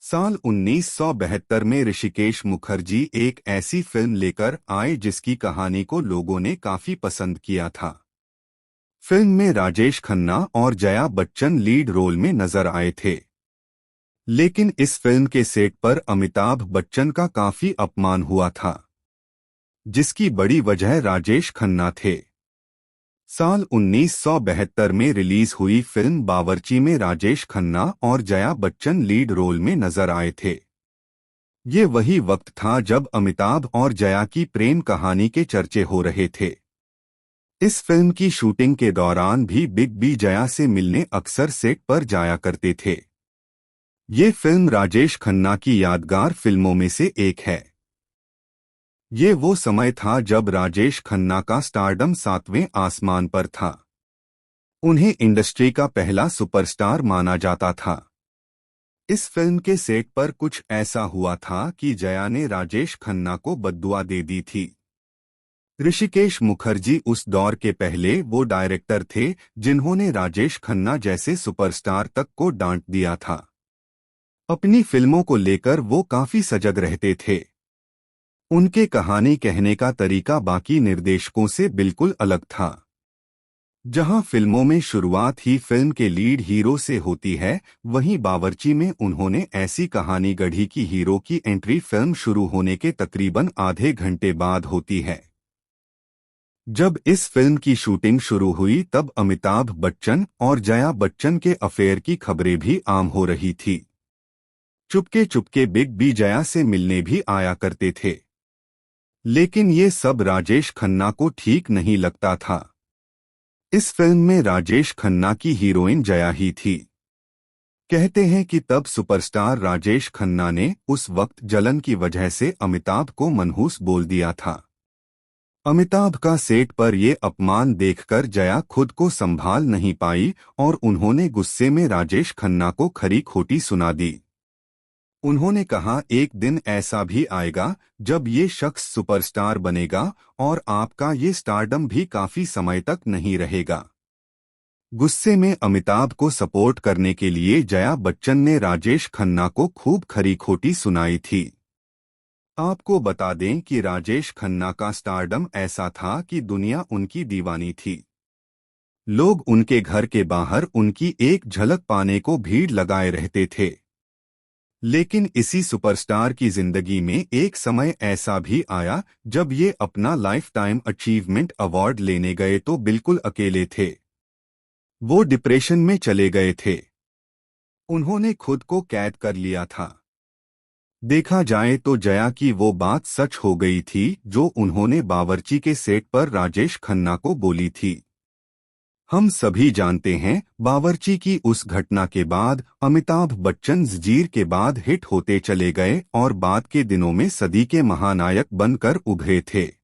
साल 1972 में ऋषिकेश मुखर्जी एक ऐसी फिल्म लेकर आए जिसकी कहानी को लोगों ने काफी पसंद किया था। फिल्म में राजेश खन्ना और जया बच्चन लीड रोल में नजर आए थे। लेकिन इस फिल्म के सेट पर अमिताभ बच्चन का काफी अपमान हुआ था, जिसकी बड़ी वजह राजेश खन्ना थे। साल 1972 में रिलीज हुई फिल्म बावर्ची में राजेश खन्ना और जया बच्चन लीड रोल में नजर आए थे। ये वही वक्त था जब अमिताभ और जया की प्रेम कहानी के चर्चे हो रहे थे। इस फिल्म की शूटिंग के दौरान भी बिग बी जया से मिलने अक्सर सेट पर जाया करते थे। ये फिल्म राजेश खन्ना की यादगार फिल्मों में से एक है। ये वो समय था जब राजेश खन्ना का स्टारडम 7वें आसमान पर था। उन्हें इंडस्ट्री का पहला सुपरस्टार माना जाता था। इस फिल्म के सेट पर कुछ ऐसा हुआ था कि जया ने राजेश खन्ना को बद्दुआ दे दी थी। ऋषिकेश मुखर्जी उस दौर के पहले वो डायरेक्टर थे जिन्होंने राजेश खन्ना जैसे सुपरस्टार तक को डांट दिया था। अपनी फिल्मों को लेकर वो काफी सजग रहते थे। उनके कहानी कहने का तरीका बाकी निर्देशकों से बिल्कुल अलग था। जहां फिल्मों में शुरुआत ही फिल्म के लीड हीरो से होती है, वहीं बावर्ची में उन्होंने ऐसी कहानी गढ़ी कि हीरो की एंट्री फिल्म शुरू होने के तकरीबन आधे घंटे बाद होती है। जब इस फिल्म की शूटिंग शुरू हुई तब अमिताभ बच्चन और जया बच्चन के अफेयर की खबरें भी आम हो रही थी। चुपके चुपके बिग बी जया से मिलने भी आया करते थे। लेकिन ये सब राजेश खन्ना को ठीक नहीं लगता था। इस फिल्म में राजेश खन्ना की हीरोइन जया ही थी। कहते हैं कि तब सुपरस्टार राजेश खन्ना ने उस वक्त जलन की वजह से अमिताभ को मनहूस बोल दिया था। अमिताभ का सेट पर ये अपमान देखकर जया खुद को संभाल नहीं पाई और उन्होंने गुस्से में राजेश खन्ना को खरी खोटी सुना दी। उन्होंने कहा, एक दिन ऐसा भी आएगा जब ये शख्स सुपरस्टार बनेगा और आपका ये स्टारडम भी काफी समय तक नहीं रहेगा। गुस्से में अमिताभ को सपोर्ट करने के लिए जया बच्चन ने राजेश खन्ना को खूब खरी खोटी सुनाई थी। आपको बता दें कि राजेश खन्ना का स्टारडम ऐसा था कि दुनिया उनकी दीवानी थी। लोग उनके घर के बाहर उनकी एक झलक पाने को भीड़ लगाए रहते थे। लेकिन इसी सुपरस्टार की जिंदगी में एक समय ऐसा भी आया जब ये अपना लाइफ टाइम अचीवमेंट अवार्ड लेने गए तो बिल्कुल अकेले थे। वो डिप्रेशन में चले गए थे। उन्होंने खुद को कैद कर लिया था। देखा जाए तो जया की वो बात सच हो गई थी जो उन्होंने बावर्ची के सेट पर राजेश खन्ना को बोली थी। हम सभी जानते हैं, बावर्ची की उस घटना के बाद अमिताभ बच्चन जंजीर के बाद हिट होते चले गए और बाद के दिनों में सदी के महानायक बनकर उभरे थे।